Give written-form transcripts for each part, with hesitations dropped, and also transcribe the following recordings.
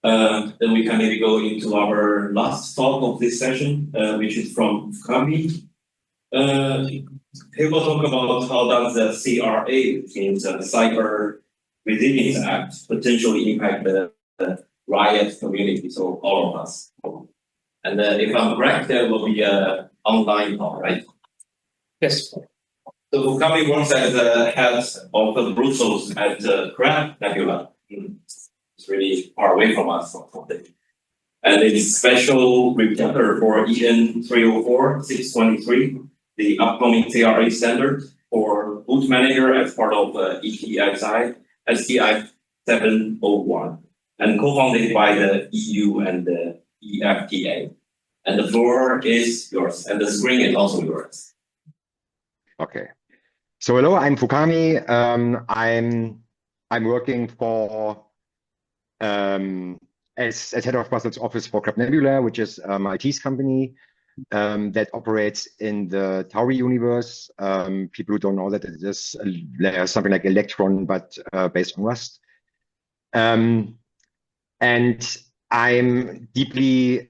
Then we can maybe go into our last talk of this session, which is from fukami. He will talk about how does the CRA, which means the Cyber Resilience Act, potentially impact the RIOT community, so all of us. And if I'm correct, there will be an online talk, right? Yes. So fukami works as the head of the Brussels at CrabNebula. It's really far away from us. And it's special reporter for EN 304-623, the upcoming CRA standard for boot manager as part of ETSI STF701, and co-founded by the EU and the EFTA. And the floor is yours, and the screen is also yours. Okay. So hello, I'm fukami. I'm working for as head of Brussels office for CrabNebula, which is IT's company that operates in the Tauri universe. People who don't know that it is something like Electron, but based on Rust. And I'm deeply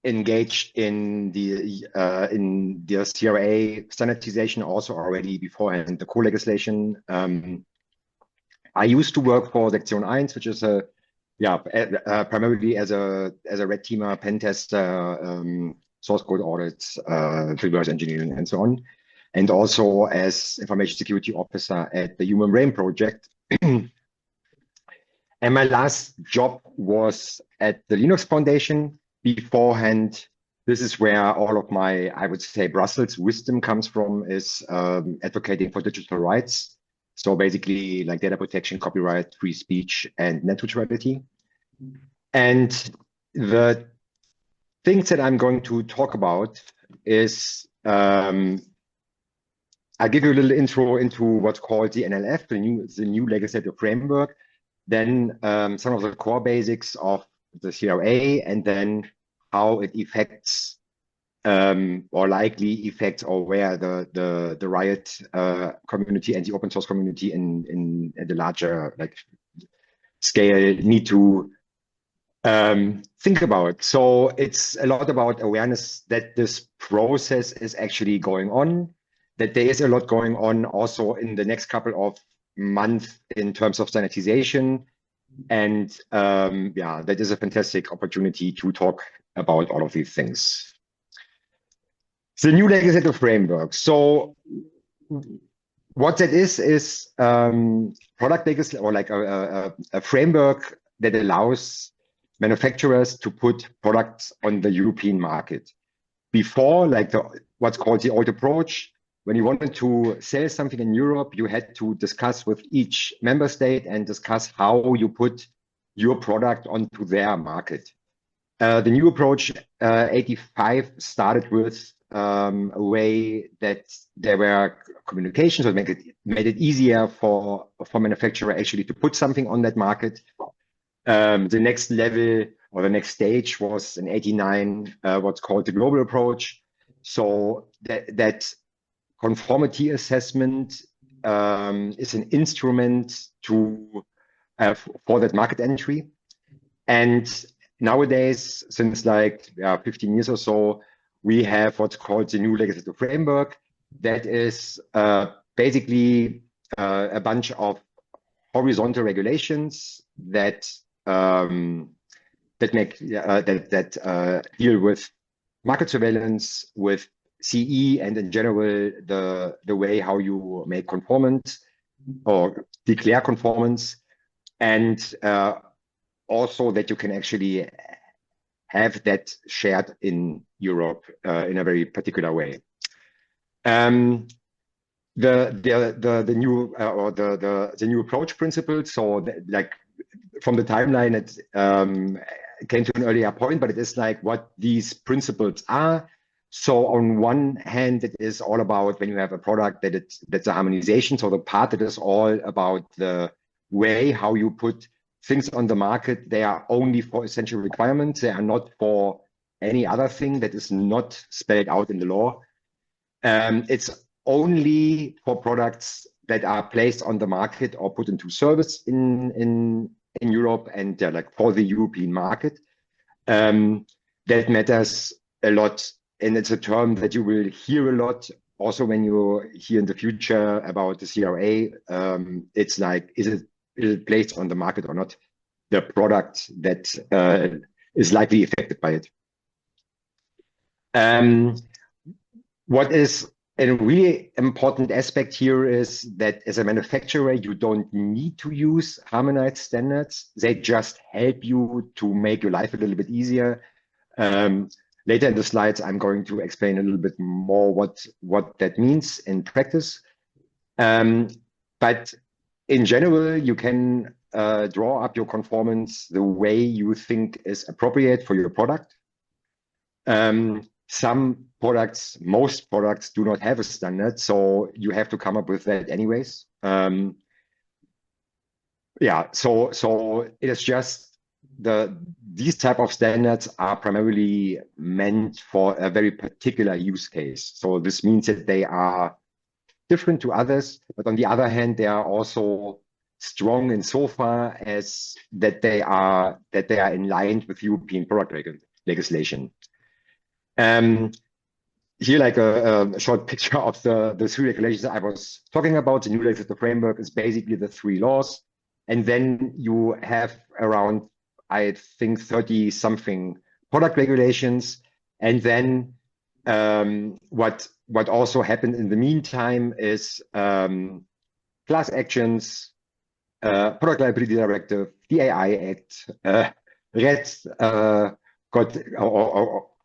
engaged in the CRA standardization also already beforehand, the co-legislation. I used to work for Sektion 1, which is primarily as a red teamer, pen tester, source code audits, reverse engineering, and so on, and also as information security officer at the Human Brain Project. And my last job was at the Linux Foundation. Beforehand, this is where all of my, I would say, Brussels wisdom comes from, is advocating for digital rights. So basically like data protection, copyright, free speech, and net neutrality. And the things that I'm going to talk about is, I'll give you a little intro into what's called the NLF, the new legislative framework, then some of the core basics of the CRA, and then how it affects or likely affects, or where the RIOT community and the open source community in the larger scale need to think about. So it's a lot about awareness that this process is actually going on, that there is a lot going on also in the next couple of months in terms of standardization. And that is a fantastic opportunity to talk about all of these things. The new legislative framework. So what that is product legislation, or like a framework that allows manufacturers to put products on the European market. Before, like what's called the old approach, when you wanted to sell something in Europe, you had to discuss with each member state and discuss how you put your product onto their market. The new approach, 85, started with a way that there were communications, so made it easier for manufacturer actually to put something on that market. The next level, or the next stage, was in 89, what's called the global approach. So that conformity assessment is an instrument to for that market entry. And nowadays, since 15 years or so, we have what's called the new legislative framework. That is basically a bunch of horizontal regulations that deal with market surveillance, with CE, and in general the way how you make conformance or declare conformance, and also that you can actually have that shared in Europe in a very particular way. The new approach principles. So from the timeline, it came to an earlier point, but it is like what these principles are. So on one hand, it is all about when you have a product that's a harmonization. So the part that is all about the way how you put things on the market, they are only for essential requirements. They are not for any other thing that is not spelled out in the law. It's only for products that are placed on the market or put into service in in Europe and they're like for the European market. That matters a lot. And it's a term that you will hear a lot also when you hear in the future about the CRA. It's like, is it placed on the market or not? The product that is likely affected by it. What is a really important aspect here is that as a manufacturer, you don't need to use harmonized standards. They just help you to make your life a little bit easier. Later in the slides, I'm going to explain a little bit more what that means in practice. But in general, you can draw up your conformance the way you think is appropriate for your product. Some products, most products do not have a standard, so you have to come up with that anyways. Yeah, so it is just these type of standards are primarily meant for a very particular use case. So this means that they are different to others, but on the other hand, they are also strong insofar as that they are in line with European product legislation. Here, like a short picture of the three regulations I was talking about. The new legislative framework is basically the three laws. And then you have around, I think, 30 something product regulations. And then what also happened in the meantime is class actions, product liability directive, the AI Act, RED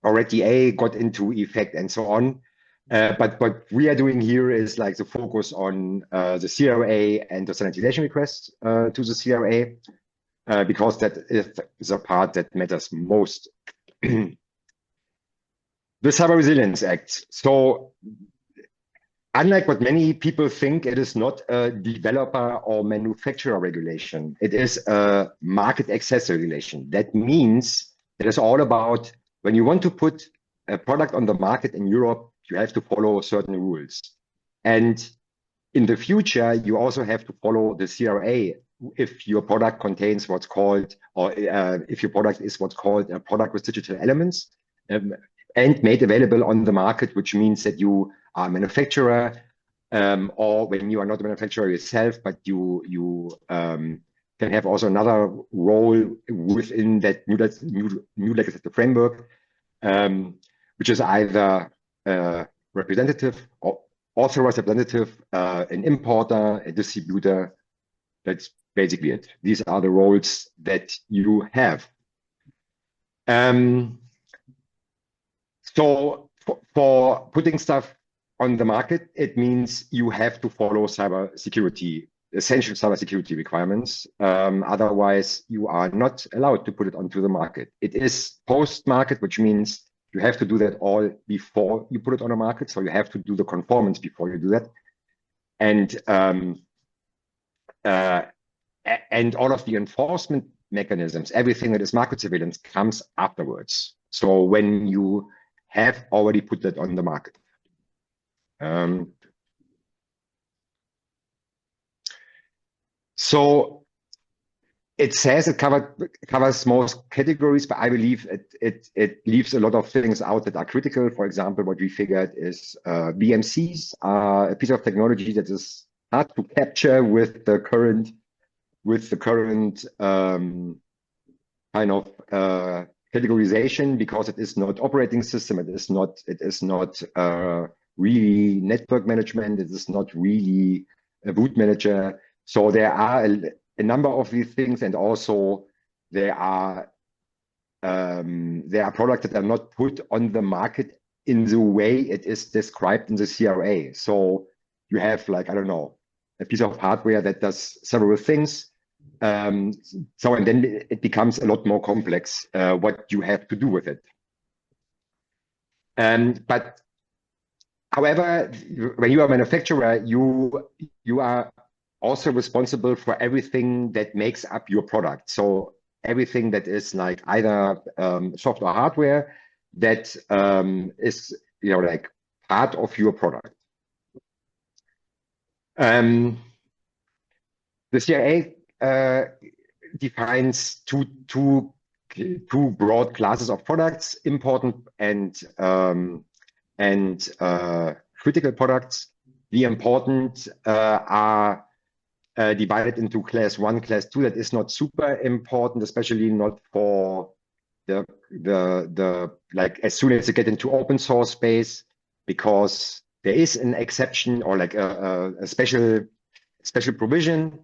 RED DA got into effect and so on. But what we are doing here is like the focus on the CRA and the sanitization request to the CRA, because that is the part that matters most. The Cyber Resilience Act. So unlike what many people think, it is not a developer or manufacturer regulation. It is a market access regulation. That means it is all about when you want to put a product on the market in Europe, you have to follow certain rules. And in the future, you also have to follow the CRA if your product contains what's called, or if your product is what's called a product with digital elements and made available on the market, which means that you are a manufacturer, or when you are not a manufacturer yourself, but you can have also another role within that new legislative framework, which is either representative or authorized representative, an importer, a distributor. That's basically it. These are the roles that you have. So for putting stuff on the market, it means you have to follow cybersecurity, essential cybersecurity requirements. Otherwise, you are not allowed to put it onto the market. It is post-market, which means you have to do that all before you put it on the market. So you have to do the conformance before you do that. And all of the enforcement mechanisms, everything that is market surveillance comes afterwards. So when you have already put that on the market. So it says it covers most categories, but I believe it leaves a lot of things out that are critical. For example, what we figured is BMCs are a piece of technology that is hard to capture with the current kind of categorization, because it is not operating system, it is not really network management, it is not really a boot manager. So there are a number of these things, and also there are products that are not put on the market in the way it is described in the CRA. So you have, like, I don't know, a piece of hardware that does several things. And then it becomes a lot more complex what you have to do with it. But however, when you are a manufacturer, you are also responsible for everything that makes up your product. So everything that is like either software or hardware that is, like part of your product. The CRA defines two broad classes of products: important and critical products. The important are divided into class 1, class 2. That is not super important, especially not for the like as soon as you get into open source space, because there is an exception or like a special provision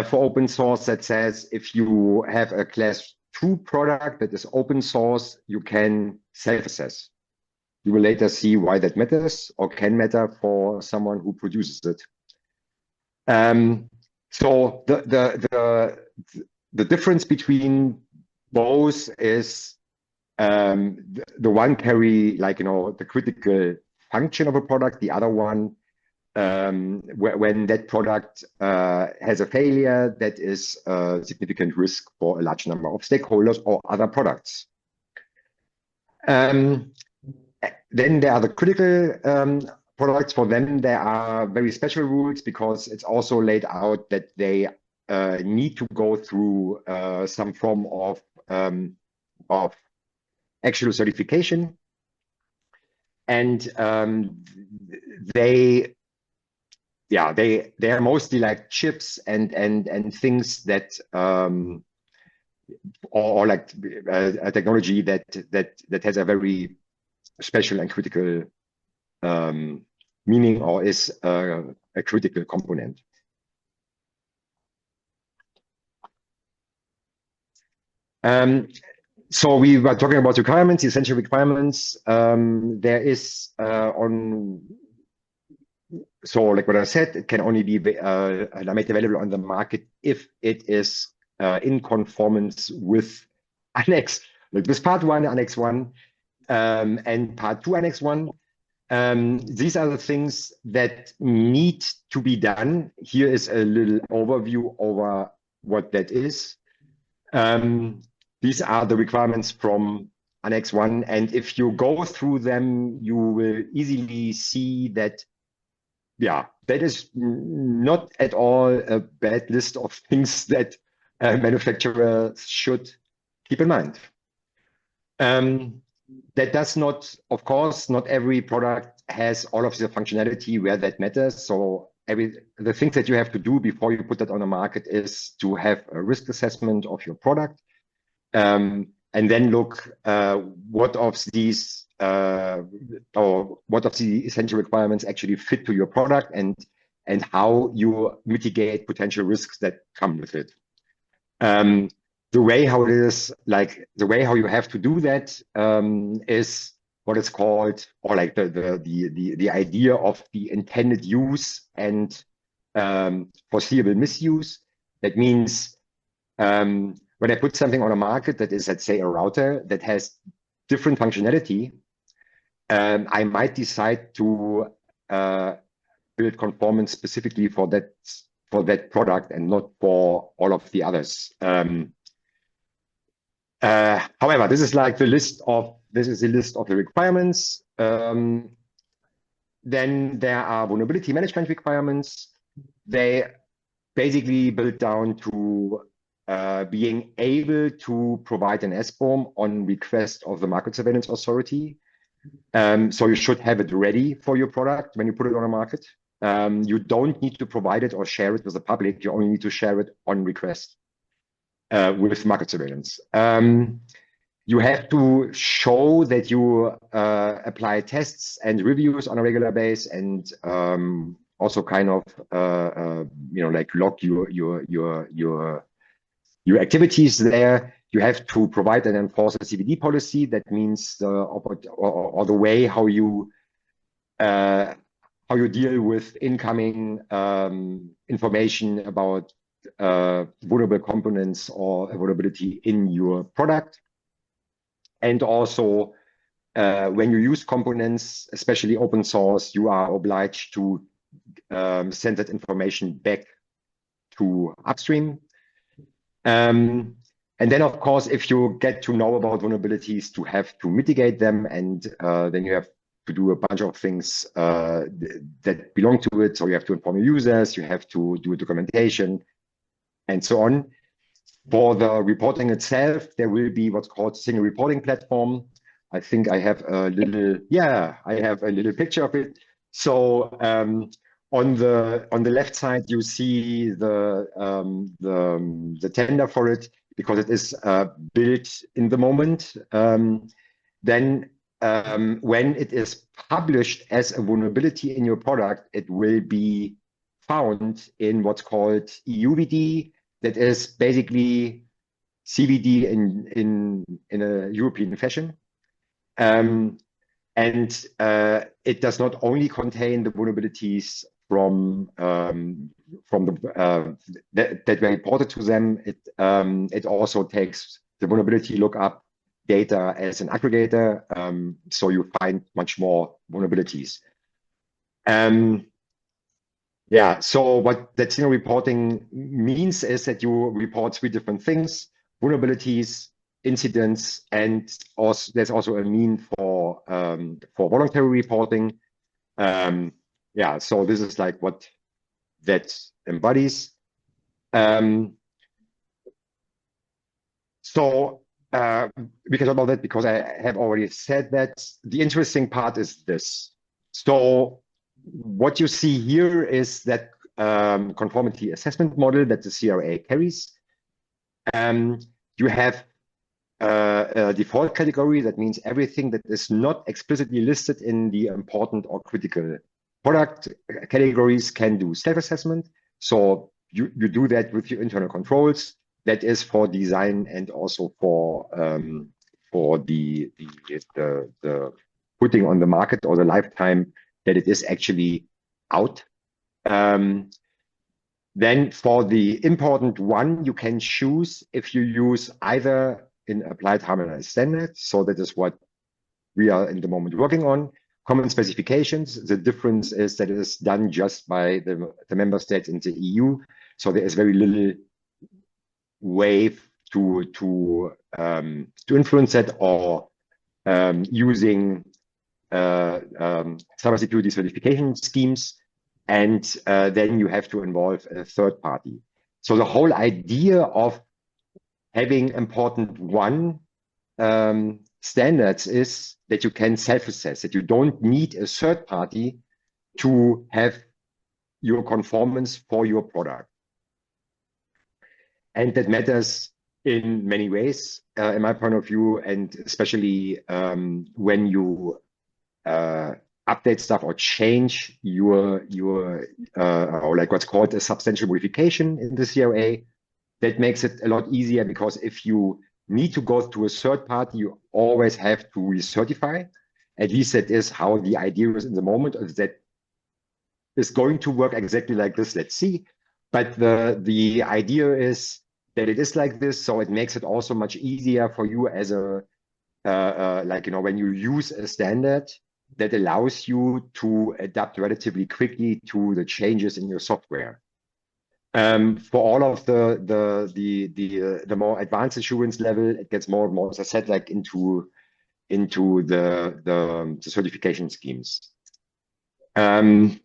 for open source that says if you have a class 2 product that is open source, you can self-assess. You will later see why that matters or can matter for someone who produces it. So the difference between those is the one carry like, you know, the critical function of a product, the other one when that product has a failure, that is a significant risk for a large number of stakeholders or other products. Then there are the critical products. For them, there are very special rules because it's also laid out that they need to go through some form of actual certification, and they are mostly like chips and things that or like a technology that has a very special and critical meaning or is a critical component. So we were talking about requirements, essential requirements. There is so like what I said, it can only be made available on the market if it is in conformance with Annex, like this Part 1, Annex 1, and Part 2, Annex 1. These are the things that need to be done. Here is a little overview over what that is. These are the requirements from Annex 1, and if you go through them, you will easily see that, yeah, that is not at all a bad list of things that manufacturers should keep in mind. That does not, of course, not every product has all of the functionality where that matters. So the things that you have to do before you put that on the market is to have a risk assessment of your product, and then look what of these or what of the essential requirements actually fit to your product, and how you mitigate potential risks that come with it. The way how it is, like the way how you have to do that is what is called, or like the idea of the intended use and foreseeable misuse. That means when I put something on a market that is, let's say, a router that has different functionality, I might decide to build conformance specifically for that product and not for all of the others. However, this is like the list of the requirements. Then there are vulnerability management requirements. They basically build down to being able to provide an SBOM on request of the Market Surveillance Authority. So you should have it ready for your product when you put it on a market. You don't need to provide it or share it with the public. You only need to share it on request with market surveillance. You have to show that you apply tests and reviews on a regular basis, and also kind of like log your activities there. You have to provide and enforce a CVD policy. That means the way how you deal with incoming information about vulnerable components or vulnerability in your product. And also, when you use components, especially open source, you are obliged to send that information back to upstream. And then, of course, if you get to know about vulnerabilities, to have to mitigate them, and then you have to do a bunch of things that belong to it. So you have to inform your users, you have to do documentation, and so on. For the reporting itself, there will be what's called single reporting platform. I think I have a little, I have a little picture of it. So on the left side, you see the tender for it because it is built in the moment. Then when it is published as a vulnerability in your product, it will be found in what's called EUVD. That is basically CVD in a European fashion. And it does not only contain the vulnerabilities from the that were reported to them. It also takes the vulnerability lookup data as an aggregator, so you find much more vulnerabilities. Yeah, so what that single reporting means is that you report 3 different things: vulnerabilities, incidents, and also there's also a mean for voluntary reporting. Yeah, so this is like what that embodies. So we can talk about that because I have already said that. The interesting part is this. So what you see here is that conformity assessment model that the CRA carries. You have a default category. That means everything that is not explicitly listed in the important or critical product categories can do self-assessment. So you do that with your internal controls. That is for design and also for the putting on the market or the lifetime that it is actually out. Then for the important one, you can choose if you use either in applied harmonized standards. So that is what we are in the moment working on. Common specifications. The difference is that it is done just by the member states in the EU. So there is very little way to influence that or using cybersecurity certification schemes. And then you have to involve a third party. So the whole idea of having important one standards is that you can self-assess, that you don't need a third party to have your conformance for your product. And that matters in many ways, in my point of view, and especially when you update stuff or change your or like what's called a substantial modification in the CRA. That makes it a lot easier because if you need to go to a third party, you always have to recertify. At least that is how the idea is in the moment. That is going to work exactly like this. Let's see. But the idea is that it is like this, so it makes it also much easier for you as a like, you know, when you use a standard that allows you to adapt relatively quickly to the changes in your software. For all of the more advanced assurance level, it gets more and more, as I said, like into the certification schemes. Then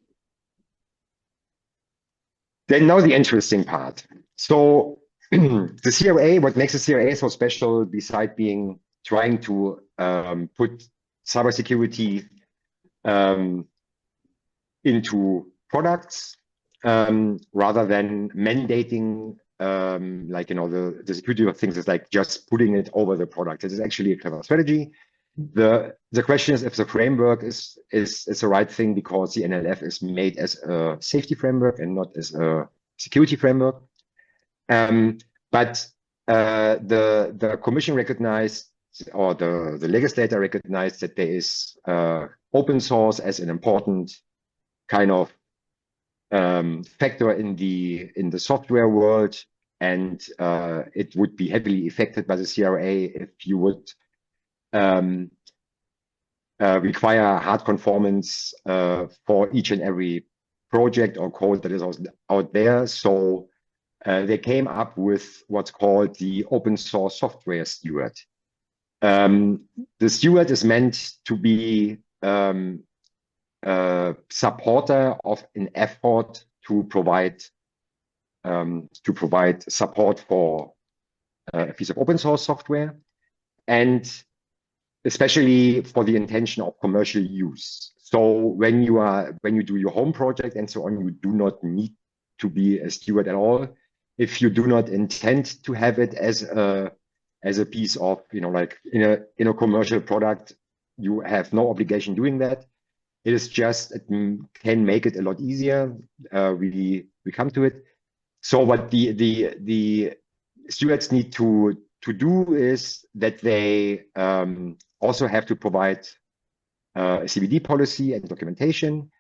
now the interesting part. So the CRA, what makes the CRA so special, beside being trying to put cybersecurity into products rather than mandating like, you know, the security of things is like just putting it over the product. It is actually a clever strategy. The question is if the framework is the right thing, because the NLF is made as a safety framework and not as a security framework. But the Commission recognized, or the legislator recognized, that there is open source as an important kind of factor in the software world, and it would be heavily affected by the CRA if you would require hard conformance for each and every project or code that is out there. So they came up with what's called the open source software steward. The steward is meant to be a supporter of an effort to provide support for a piece of open source software, and especially for the intention of commercial use. So when you do your home project and so on, you do not need to be a steward at all. If you do not intend to have it as a piece of, like in a commercial product, you have no obligation doing that. It is just, it can make it a lot easier. We come to it. So what the stewards need to do is that they also have to provide a CBD policy and documentation.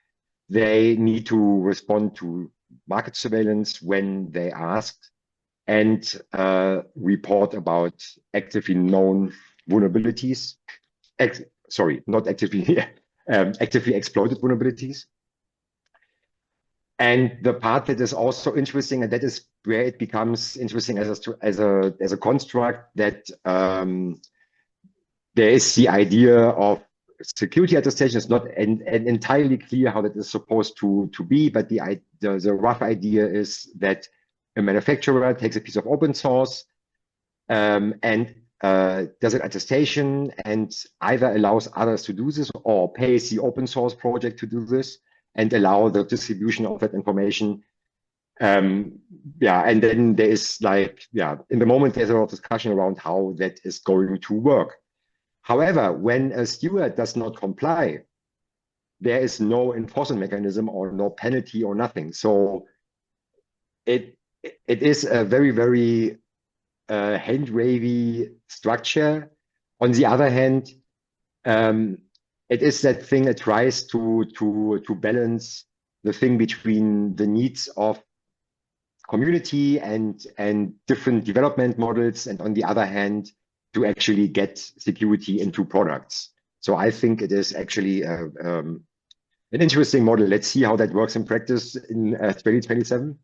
They need to respond to market surveillance when they asked, and report about actively known vulnerabilities. Sorry, not actively, actively exploited vulnerabilities. And the part that is also interesting, and that is where it becomes interesting as a construct, that there is the idea of security attestation. It's not entirely clear how that is supposed to be, but the rough idea is that a manufacturer takes a piece of open source and does an attestation, and either allows others to do this or pays the open source project to do this and allow the distribution of that information. And then there is in the moment, there's a lot of discussion around how that is going to work. However, when a steward does not comply, there is no enforcement mechanism or no penalty or nothing. So it is a very, very hand-wavy structure. On the other hand, it is that thing that tries to balance the thing between the needs of community and different development models, and on the other hand, to actually get security into products. So I think it is actually an interesting model. Let's see how that works in practice in 2027.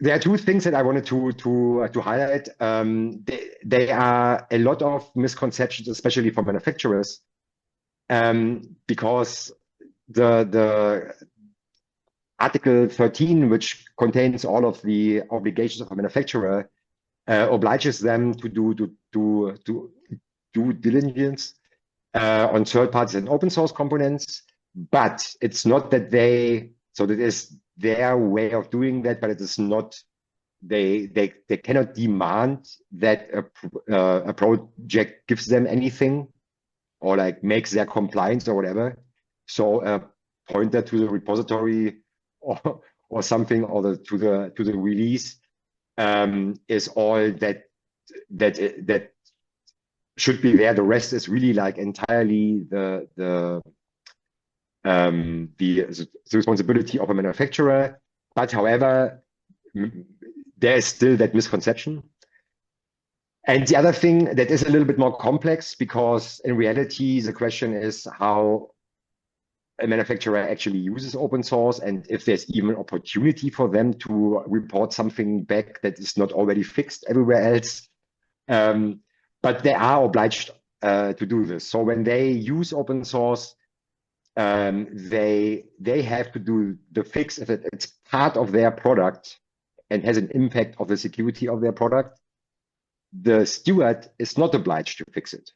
There are two things that I wanted to highlight. There are a lot of misconceptions, especially for manufacturers, because the Article 13, which contains all of the obligations of a manufacturer, obliges them to do due diligence on third parties and open source components. But it's not that so that is their way of doing that, but it is not, they cannot demand that a project gives them anything or like makes their compliance or whatever. So point that to the repository or something, or to the release is all that should be there. The rest is really like entirely the responsibility of a manufacturer. But however, there is still that misconception. And the other thing that is a little bit more complex, because in reality, the question is how a manufacturer actually uses open source, and if there's even opportunity for them to report something back that is not already fixed everywhere else. But they are obliged to do this. So when they use open source, they have to do the fix if it's part of their product and has an impact of the security of their product. The steward is not obliged to fix it.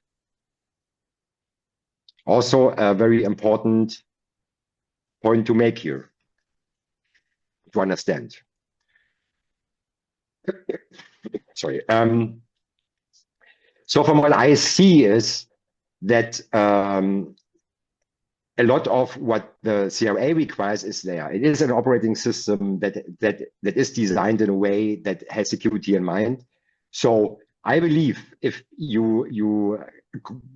Also, a very important point to make here, to understand. Sorry. So from what I see is that a lot of what the CRA requires is there. It is an operating system that is designed in a way that has security in mind. So I believe if you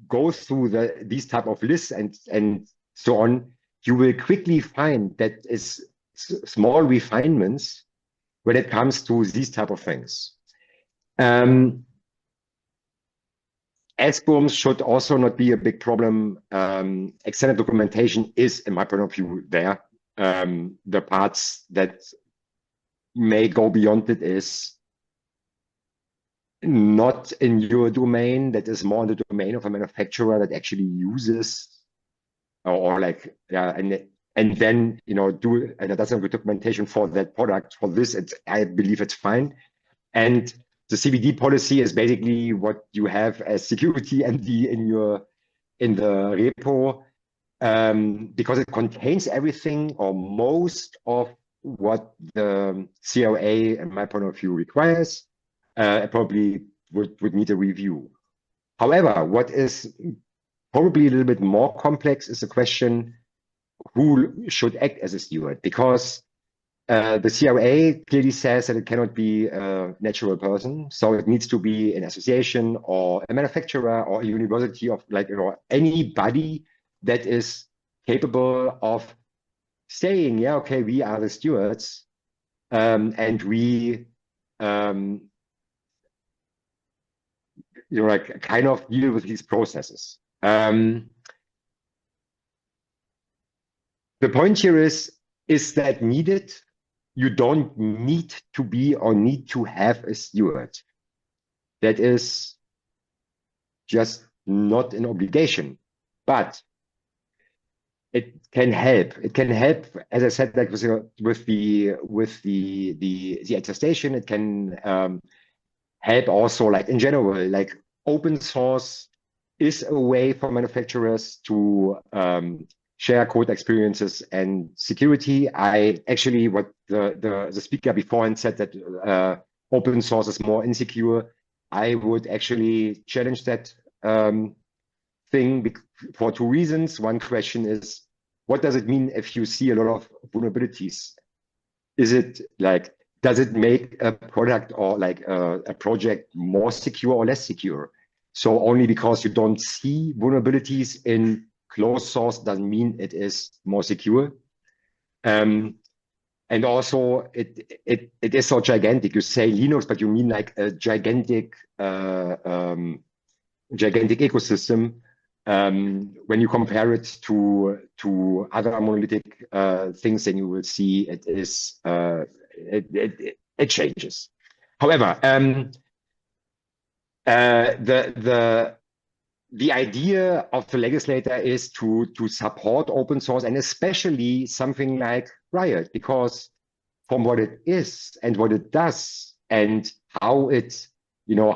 go through these type of lists and so on, you will quickly find that it's small refinements when it comes to these type of things. SBOMs should also not be a big problem. Extended documentation is, in my point of view, there. The parts that may go beyond it is not in your domain. That is more in the domain of a manufacturer that actually uses and and then, do another documentation for that product. For this, I believe it's fine. And the CBD policy is basically what you have as security in the repo, because it contains everything or most of what the CRA, in my point of view, requires. It probably would need a review. However, what is probably a little bit more complex is the question who should act as a steward, because the CRA clearly says that it cannot be a natural person, so it needs to be an association or a manufacturer or a university of anybody that is capable of saying, yeah, okay, we are the stewards, and we kind of deal with these processes. The point here is that needed? You don't need to be or need to have a steward. That is just not an obligation, but it can help. It can help, as I said, like with the attestation. It can help also, like in general, like open source is a way for manufacturers to share code experiences and security. What the speaker beforehand said that open source is more insecure. I would actually challenge that thing for two reasons. One question is, what does it mean if you see a lot of vulnerabilities? Is it like, does it make a product or like a project more secure or less secure? So only because you don't see vulnerabilities in closed source doesn't mean it is more secure. And also it is so gigantic. You say Linux, but you mean like a gigantic ecosystem. When you compare it to other monolithic things, then you will see it is it changes. However, the idea of the legislator is to support open source, and especially something like RIOT, because from what it is and what it does and how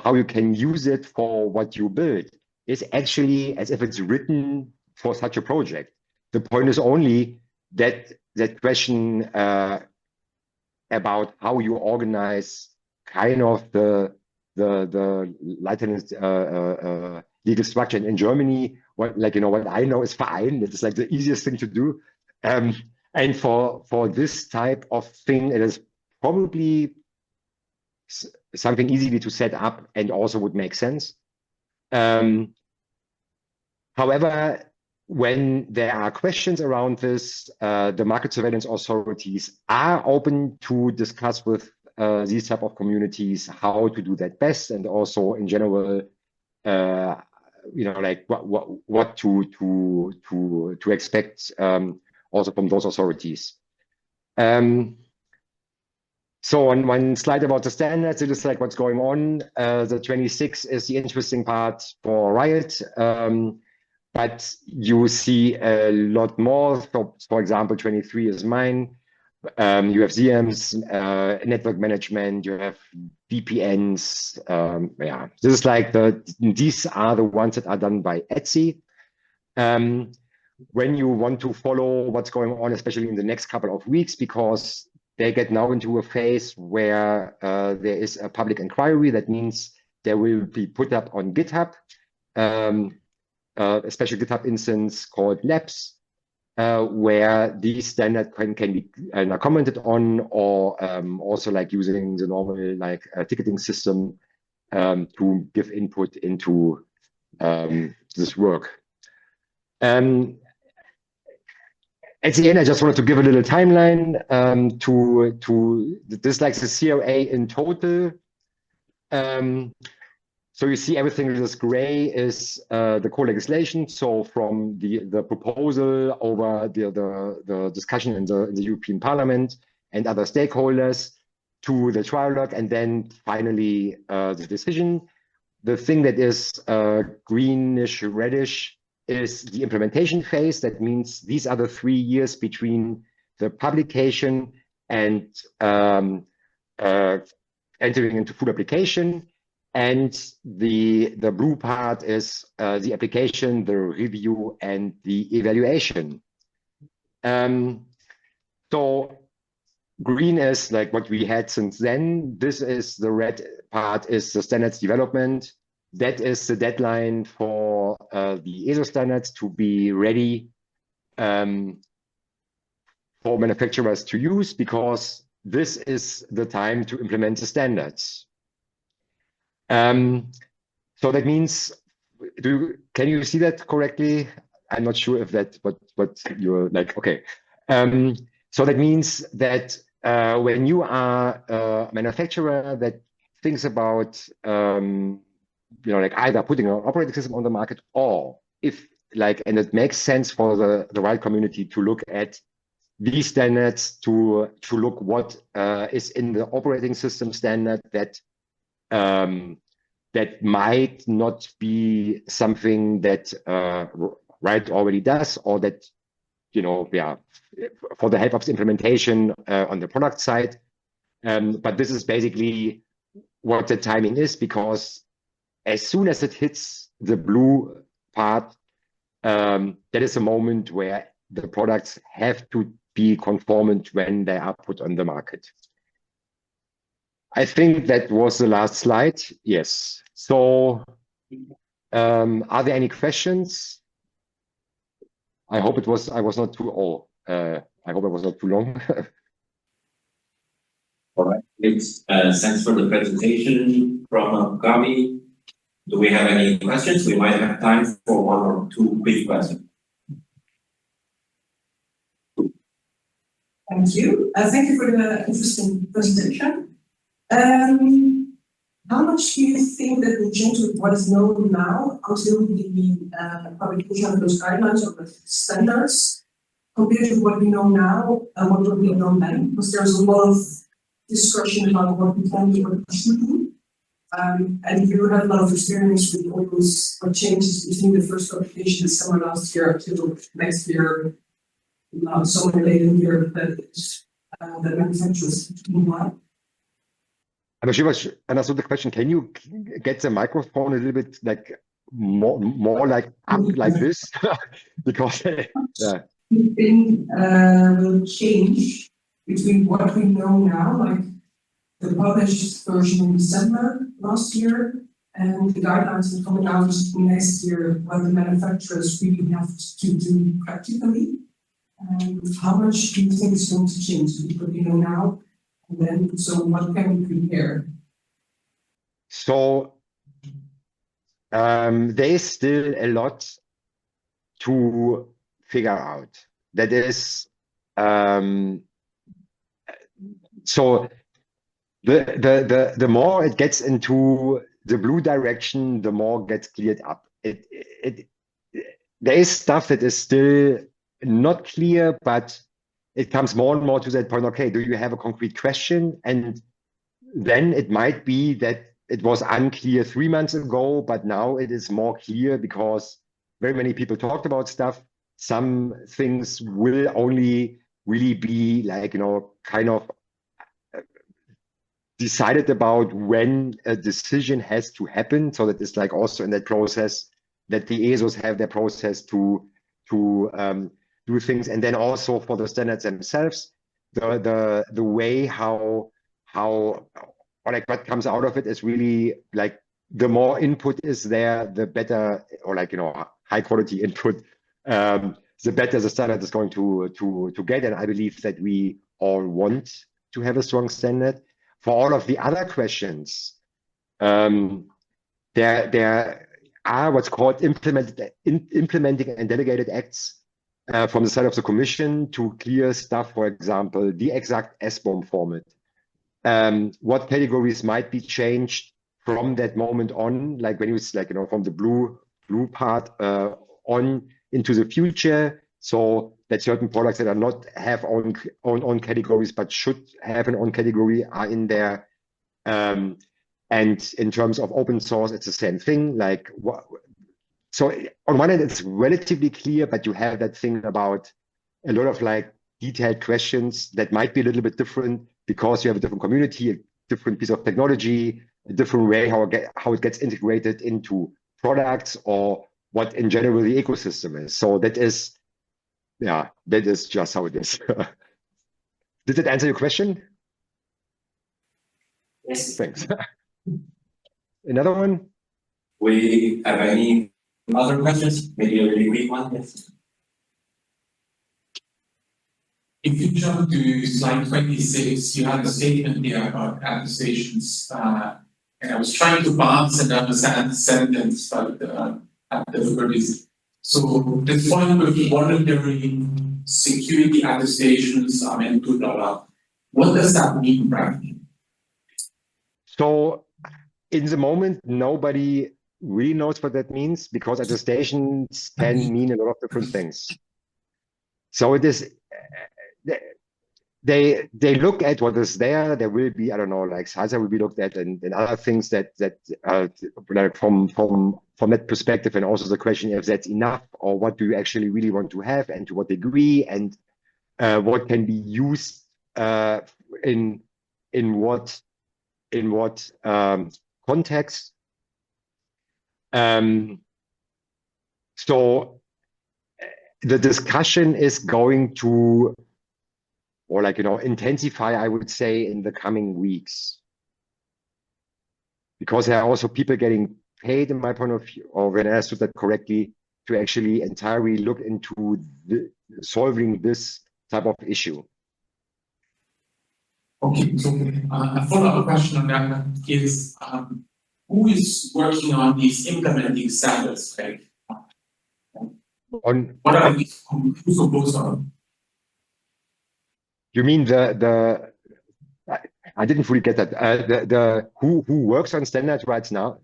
how you can use it for what you build is actually as if it's written for such a project. The point is only that question about how you organize kind of the legal structure. And in Germany, what I know is Verein. It is like the easiest thing to do. And for this type of thing, it is probably something easily to set up and also would make sense. However, when there are questions around this, the market surveillance authorities are open to discuss with these type of communities how to do that best, and also in general, like what to expect also from those authorities. So on one slide about the standards, it is like what's going on. The 26 is the interesting part for RIOT, but you see a lot more. So, for example, 23 is mine. You have ZMs, network management, you have VPNs. Yeah, this is like these are the ones that are done by ETSI. When you want to follow what's going on, especially in the next couple of weeks, because they get now into a phase where there is a public inquiry. That means they will be put up on GitHub, a special GitHub instance called Labs, where these standards can be commented on, or also like using the normal like ticketing system to give input into this work. At the end, I just wanted to give a little timeline to this, like the CRA in total. So you see everything that is gray is the co-legislation. So from the proposal over the discussion in the European Parliament and other stakeholders to the trialogue, and then finally the decision. The thing that is greenish, reddish is the implementation phase. That means these are the 3 years between the publication and entering into full application. And the blue part is the application, the review, and the evaluation. So green is like what we had since then. This is the red part is the standards development. That is the deadline for the ISO standards to be ready for manufacturers to use, because this is the time to implement the standards. So that means, can you see that correctly? I'm not sure if that's what you're like. Okay. So that means that when you are a manufacturer that thinks about like either putting an operating system on the market, or if and it makes sense for the right community to look at these standards, to look what is in the operating system standard that that might not be something that RIOT already does, or that for the help of implementation on the product side. But this is basically what the timing is, because as soon as it hits the blue part, that is a moment where the products have to be conformant when they are put on the market. I think that was the last slide. Yes. So are there any questions? I hope I was not too old. I hope I was not too long. All right. Thanks for the presentation from fukami. Do we have any questions? We might have time for 1 or 2 quick questions. Thank you. Thank you for the interesting presentation. How much do you think that will change with what is known now until the publication of those guidelines or the standards, compared to what we know now and what will be known then? Because there's a lot of discussion about what we can do, what we should do. And you have a lot of experience with all those changes between the first publication in summer last year until next year, somewhere later in the year, that manufacturers move on. I'm not sure if I understood the question. Can you get the microphone a little bit more like up like this? Because You think will change between what we know now, like the published version in December last year, and the guidelines are coming out next year, what the manufacturers really have to do practically? How much do you think is going to change between what we know now? And then, so what can we compare? So there is still a lot to figure out. That is, so the more it gets into the blue direction, the more gets cleared up. There is stuff that is still not clear, but it comes more and more to that point. Okay, do you have a concrete question? And then it might be that it was unclear 3 months ago, but now it is more clear because very many people talked about stuff. Some things will only really be like, kind of decided about when a decision has to happen. So that it's like also in that process that the ESOs have their process to do things. And then also for the standards themselves, the way how or like what comes out of it is really like the more input is there, the better, or like, high quality input, the better the standard is going to get. And I believe that we all want to have a strong standard. For all of the other questions, there are what's called implementing and delegated acts from the side of the Commission to clear stuff. For example, the exact SBOM format. What categories might be changed from that moment on, like when it's like, from the blue part on into the future, so that certain products that are not have own categories but should have an own category are in there. And in terms of open source, it's the same thing. Like so on one hand, it's relatively clear, but you have that thing about a lot of like detailed questions that might be a little bit different because you have a different community, a different piece of technology, a different way how it gets integrated into products or what in general the ecosystem is. So that is, yeah, that is just how it is. Did that answer your question? Yes. Thanks. Another one? We have any other questions? Maybe a really quick one, yes. If you jump to slide 26, you have a statement there about attestations, and I was trying to pass and understand the sentence, but had difficulties. So this point with voluntary security attestations are meant to develop. What does that mean practically? So in the moment, nobody really knows what that means because attestations can mean a lot of different things. So it is, they look at what is there. There will be, I don't know, like Salsa will be looked at and other things that like from that perspective, and also the question if that's enough or what do you actually really want to have and to what degree and what can be used in what context. So the discussion is going to, or like, intensify, I would say, in the coming weeks. Because there are also people getting paid, in my point of view, or when I understood that correctly, to actually entirely look into solving this type of issue. Okay, so a follow-up question on that is, who is working on these implementing standards? Like, what are these? Who's supposed to? You mean I didn't fully get that. Who works on standards right now?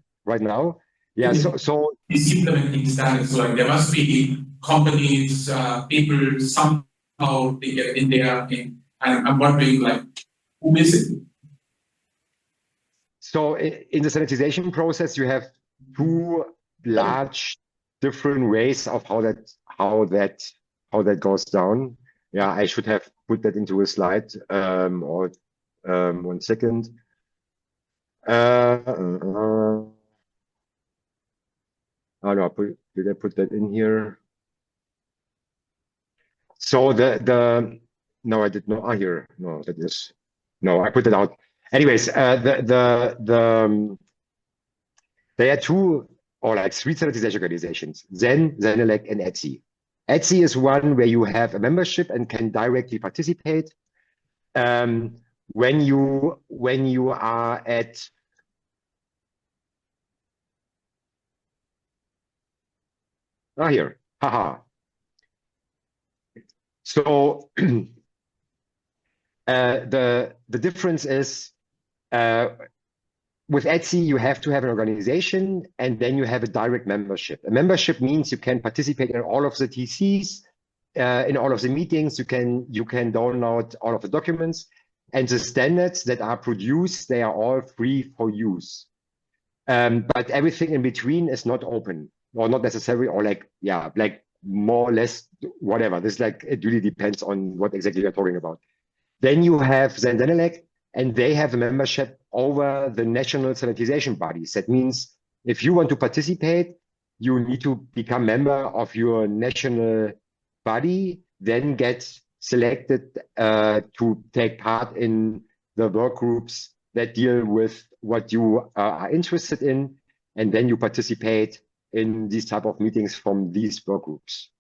Yeah. So these implementing standards. So like there must be companies, people somehow they get in there, and I'm wondering like who is it? So in the sanitization process, you have two large different ways of how that goes down. Yeah, I should have put that into a slide. Or 1 second. Oh no, did I put that in here? So no, I did not. Here, no, that is no, I put it out. Anyways, there are two or like three sanitization organizations: Zen, Zenelec, and ETSI. ETSI is one where you have a membership and can directly participate. When you are at here, haha. So the difference is with ETSI you have to have an organization and then you have a direct membership. A membership means you can participate in all of the TCs, in all of the meetings. You can download all of the documents. And the standards that are produced, they are all free for use. But everything in between is not open, or not necessary, or like more or less whatever. This it really depends on what exactly you're talking about. Then you have Zenelec, and they have a membership over the national sanitization bodies. That means if you want to participate, you need to become member of your national body, then get selected to take part in the work groups that deal with what you are interested in, and then you participate in these type of meetings from these work groups.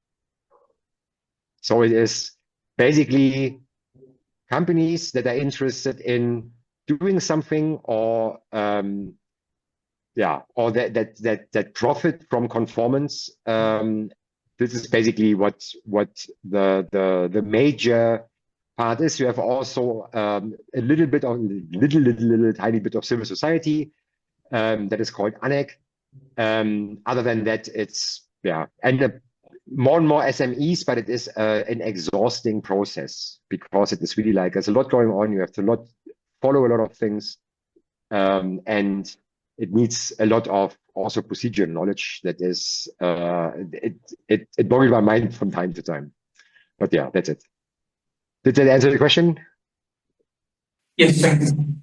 So it is basically companies that are interested in doing something or that profit from conformance. This is basically what the major part is. You have also a little tiny bit of civil society that is called ANEC. Other than that, it's and more and more SMEs, but it is an exhausting process because it is really there's a lot going on. You have to follow a lot of things, and it needs a lot of also procedural knowledge that is, it boggles my mind from time to time. But yeah, that's it. Did that answer the question? Yes, thank you.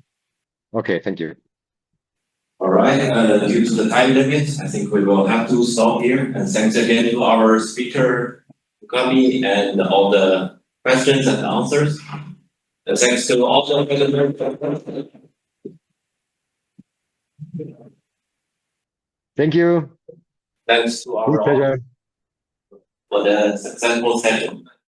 Okay, thank you. All right, due to the time limit, I think we will have to stop here. And thanks again to our speaker, fukami, and all the questions and answers. And thanks to all the presenters. Thank you. Thanks to our With pleasure. for the successful session.